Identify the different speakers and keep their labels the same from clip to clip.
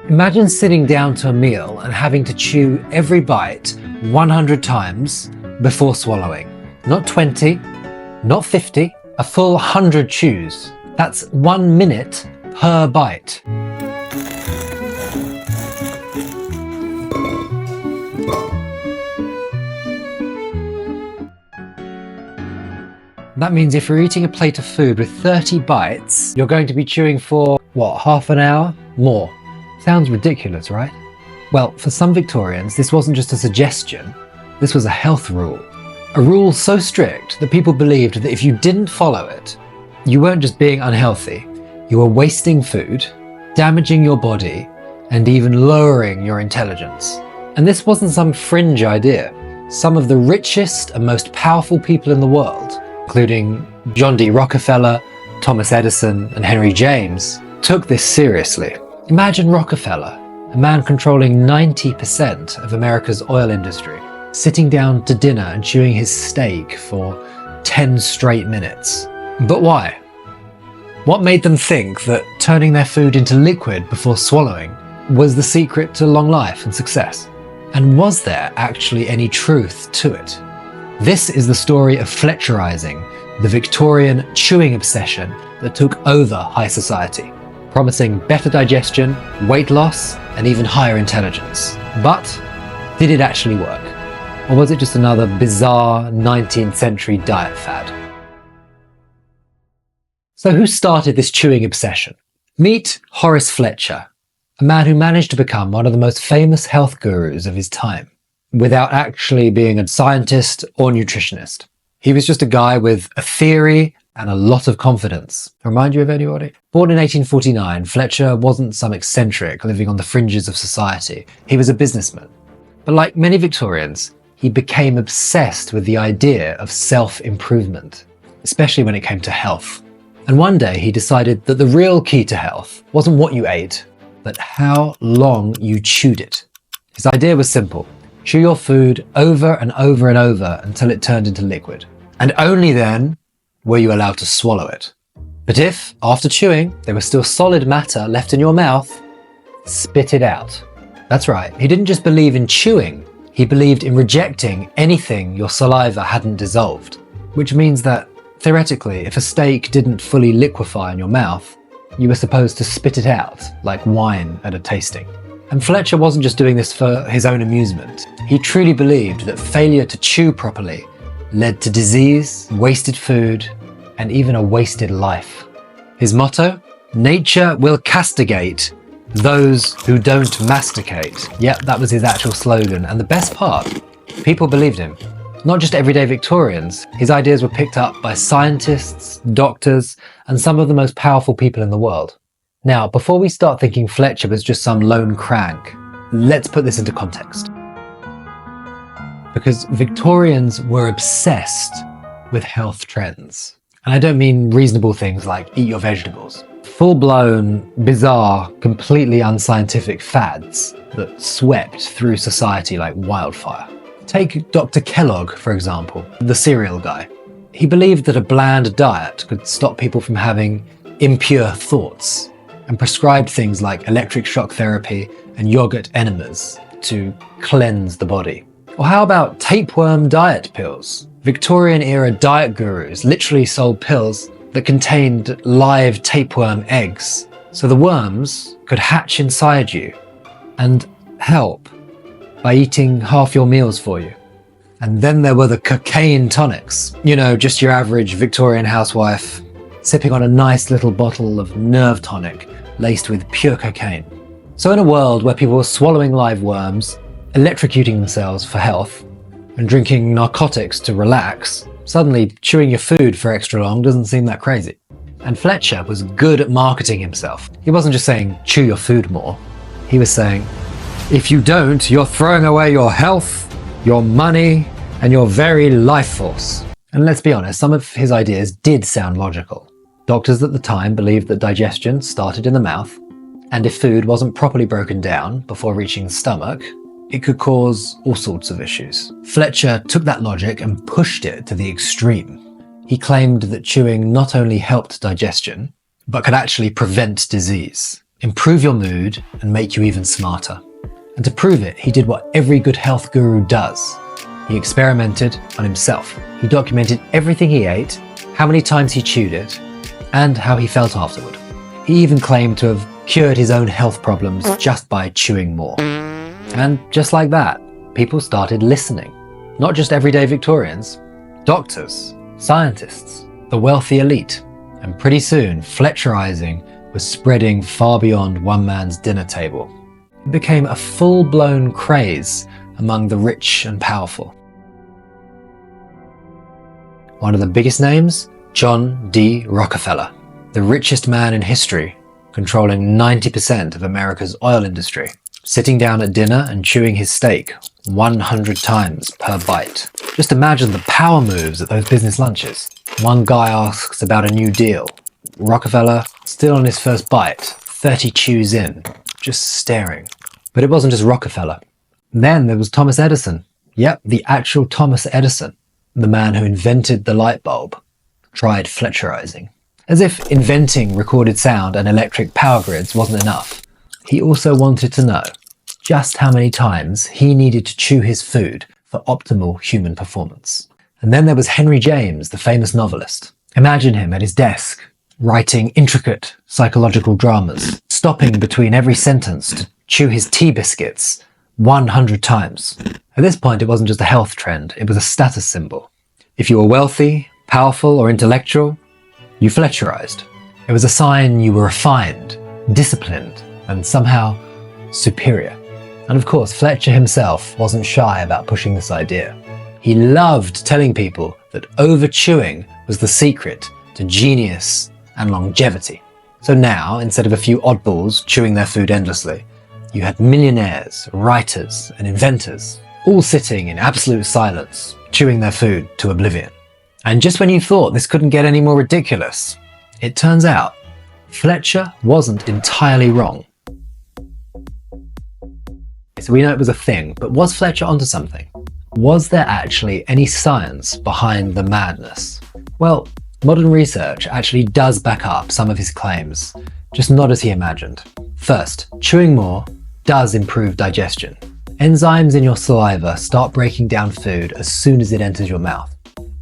Speaker 1: Imagine sitting down to a meal and having to chew every bite 100 times before swallowing. Not 20, not 50, a full 100 chews. That's 1 minute per bite. That means if you're eating a plate of food with 30 bites, you're going to be chewing for, what, half an hour? More. Sounds ridiculous, right? Well, for some Victorians, this wasn't just a suggestion, this was a health rule. A rule so strict that people believed that if you didn't follow it, you weren't just being unhealthy, you were wasting food, damaging your body, and even lowering your intelligence. And this wasn't some fringe idea. Some of the richest and most powerful people in the world, including John D. Rockefeller, Thomas Edison, and Henry James, took this seriously. Imagine Rockefeller, a man controlling 90% of America's oil industry, sitting down to dinner and chewing his steak for 10 straight minutes. But why? What made them think that turning their food into liquid before swallowing was the secret to long life and success? And was there actually any truth to it? This is the story of Fletcherizing, the Victorian chewing obsession that took over high society, promising better digestion, weight loss, and even higher intelligence. But did it actually work? Or was it just another bizarre 19th century diet fad? So who started this chewing obsession? Meet Horace Fletcher, a man who managed to become one of the most famous health gurus of his time, without actually being a scientist or nutritionist. He was just a guy with a theory and a lot of confidence. Remind you of anybody? Born in 1849, Fletcher wasn't some eccentric living on the fringes of society. He was a businessman. But like many Victorians, he became obsessed with the idea of self-improvement, especially when it came to health. And one day he decided that the real key to health wasn't what you ate, but how long you chewed it. His idea was simple. Chew your food over and over and over until it turned into liquid. And only then were you allowed to swallow it. But if, after chewing, there was still solid matter left in your mouth, spit it out. That's right, he didn't just believe in chewing, he believed in rejecting anything your saliva hadn't dissolved. Which means that, theoretically, if a steak didn't fully liquefy in your mouth, you were supposed to spit it out, like wine at a tasting. And Fletcher wasn't just doing this for his own amusement. He truly believed that failure to chew properly led to disease, wasted food, and even a wasted life. His motto? Nature will castigate those who don't masticate. Yep, that was his actual slogan. And the best part, people believed him. Not just everyday Victorians, his ideas were picked up by scientists, doctors, and some of the most powerful people in the world. Now, before we start thinking Fletcher was just some lone crank, let's put this into context. Because Victorians were obsessed with health trends. And I don't mean reasonable things like eat your vegetables. Full-blown, bizarre, completely unscientific fads that swept through society like wildfire. Take Dr. Kellogg, for example, the cereal guy. He believed that a bland diet could stop people from having impure thoughts, and prescribed things like electric shock therapy and yogurt enemas to cleanse the body. Or how about tapeworm diet pills? Victorian-era diet gurus literally sold pills that contained live tapeworm eggs, so the worms could hatch inside you and help by eating half your meals for you. And then there were the cocaine tonics. You know, just your average Victorian housewife sipping on a nice little bottle of nerve tonic laced with pure cocaine. So in a world where people were swallowing live worms, electrocuting themselves for health, and drinking narcotics to relax, suddenly chewing your food for extra long doesn't seem that crazy. And Fletcher was good at marketing himself. He wasn't just saying, chew your food more. He was saying, if you don't, you're throwing away your health, your money, and your very life force. And let's be honest, some of his ideas did sound logical. Doctors at the time believed that digestion started in the mouth, and if food wasn't properly broken down before reaching the stomach, it could cause all sorts of issues. Fletcher took that logic and pushed it to the extreme. He claimed that chewing not only helped digestion, but could actually prevent disease. improve your mood, and make you even smarter. And to prove it, he did what every good health guru does. He experimented on himself. He documented everything he ate, how many times he chewed it, and how he felt afterward. He even claimed to have cured his own health problems just by chewing more. And just like that, people started listening. Not just everyday Victorians, doctors, scientists, the wealthy elite. And pretty soon, Fletcherizing was spreading far beyond one man's dinner table. It became a full-blown craze among the rich and powerful. One of the biggest names? John D. Rockefeller, the richest man in history, controlling 90% of America's oil industry, sitting down at dinner and chewing his steak 100 times per bite. Just imagine the power moves at those business lunches. One guy asks about a new deal. Rockefeller, still on his first bite, 30 chews in, just staring. But it wasn't just Rockefeller. Then there was Thomas Edison. Yep, the actual Thomas Edison, the man who invented the light bulb, tried Fletcherizing. As if inventing recorded sound and electric power grids wasn't enough, he also wanted to know just how many times he needed to chew his food for optimal human performance. And then there was Henry James, the famous novelist. Imagine him at his desk, writing intricate psychological dramas, stopping between every sentence to chew his tea biscuits 100 times. At this point, it wasn't just a health trend, it was a status symbol. If you were wealthy, powerful, or intellectual, you Fletcherized. It was a sign you were refined, disciplined, and somehow superior. And of course, Fletcher himself wasn't shy about pushing this idea. He loved telling people that over-chewing was the secret to genius and longevity. So now, instead of a few oddballs chewing their food endlessly, you had millionaires, writers, and inventors all sitting in absolute silence, chewing their food to oblivion. And just when you thought this couldn't get any more ridiculous, it turns out Fletcher wasn't entirely wrong. So we know it was a thing, but was Fletcher onto something? Was there actually any science behind the madness? Well, modern research actually does back up some of his claims, just not as he imagined. First, chewing more does improve digestion. Enzymes in your saliva start breaking down food as soon as it enters your mouth,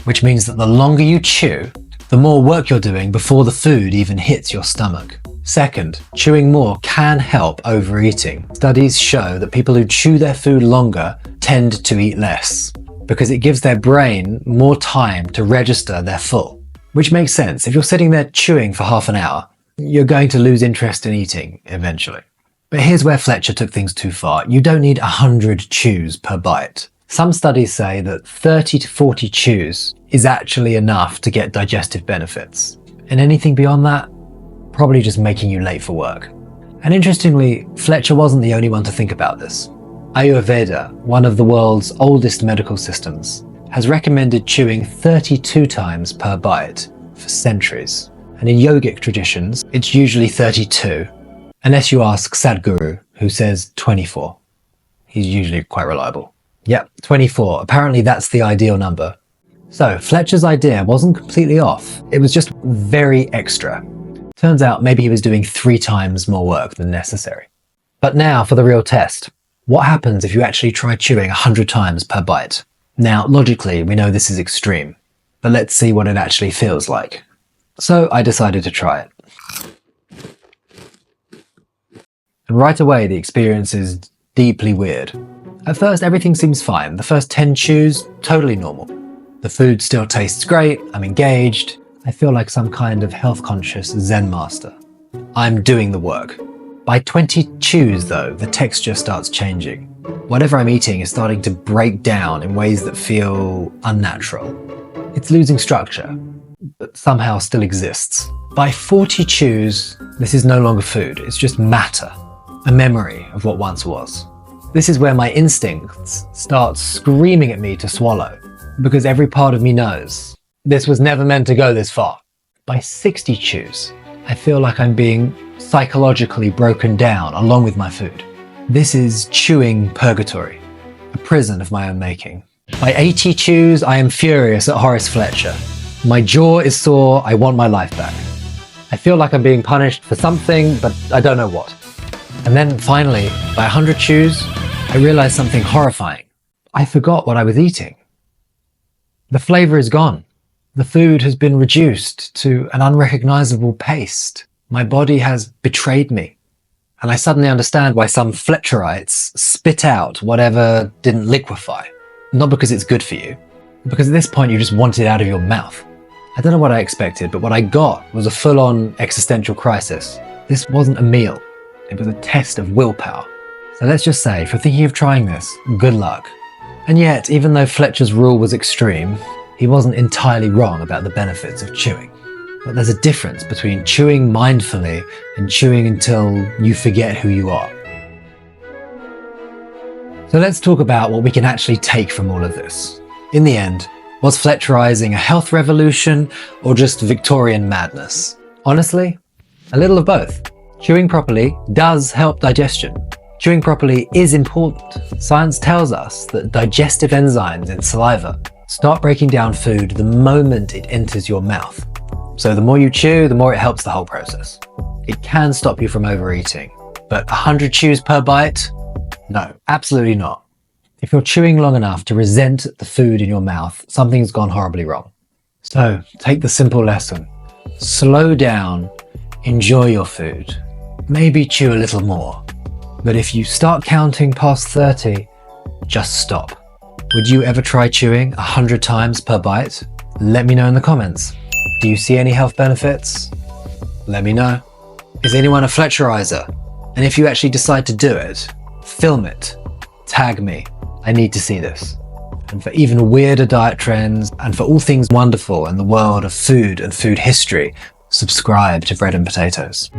Speaker 1: which means that the longer you chew, the more work you're doing before the food even hits your stomach. Second, chewing more can help overeating. Studies show that people who chew their food longer tend to eat less, because it gives their brain more time to register they're full. Which makes sense. If you're sitting there chewing for half an hour, you're going to lose interest in eating eventually. But here's where Fletcher took things too far. You don't need 100 chews per bite. Some studies say that 30 to 40 chews is actually enough to get digestive benefits. And anything beyond that, probably just making you late for work. And interestingly, Fletcher wasn't the only one to think about this. Ayurveda, one of the world's oldest medical systems, has recommended chewing 32 times per bite for centuries. And in yogic traditions, it's usually 32, unless you ask Sadhguru, who says 24. He's usually quite reliable. Yep, 24. Apparently that's the ideal number. So Fletcher's idea wasn't completely off. It was just very extra. Turns out maybe he was doing 3 times more work than necessary. But now for the real test. What happens if you actually try chewing 100 times per bite? Now, logically, we know this is extreme, but let's see what it actually feels like. So I decided to try it. And right away, the experience is deeply weird. At first, everything seems fine. The first 10 chews, totally normal. The food still tastes great, I'm engaged, I feel like some kind of health-conscious Zen master. I'm doing the work. By 20 chews though, the texture starts changing. Whatever I'm eating is starting to break down in ways that feel unnatural. It's losing structure, but somehow still exists. By 40 chews, this is no longer food, it's just matter, a memory of what once was. This is where my instincts start screaming at me to swallow, because every part of me knows this was never meant to go this far. By 60 chews, I feel like I'm being psychologically broken down along with my food. This is chewing purgatory, a prison of my own making. By 80 chews, I am furious at Horace Fletcher. My jaw is sore, I want my life back. I feel like I'm being punished for something, but I don't know what. And then finally, by 100 chews, I realized something horrifying. I forgot what I was eating. The flavor is gone. The food has been reduced to an unrecognizable paste. My body has betrayed me. And I suddenly understand why some Fletcherites spit out whatever didn't liquefy. Not because it's good for you, because at this point you just want it out of your mouth. I don't know what I expected, but what I got was a full-on existential crisis. This wasn't a meal. It was a test of willpower. So let's just say, if you're thinking of trying this, good luck. And yet, even though Fletcher's rule was extreme, he wasn't entirely wrong about the benefits of chewing. But there's a difference between chewing mindfully and chewing until you forget who you are. So let's talk about what we can actually take from all of this. In the end, was Fletcherizing a health revolution or just Victorian madness? Honestly, a little of both. Chewing properly does help digestion. Chewing properly is important. Science tells us that digestive enzymes in saliva start breaking down food the moment it enters your mouth. So the more you chew, the more it helps the whole process. It can stop you from overeating, but 100 chews per bite? No, absolutely not. If you're chewing long enough to resent the food in your mouth, something's gone horribly wrong. So take the simple lesson. Slow down, enjoy your food. Maybe chew a little more. But if you start counting past 30, just stop. Would you ever try chewing 100 times per bite? Let me know in the comments. Do you see any health benefits? Let me know. Is anyone a Fletcherizer? And if you actually decide to do it, film it. Tag me. I need to see this. And for even weirder diet trends, and for all things wonderful in the world of food and food history, subscribe to Bread and Potatoes.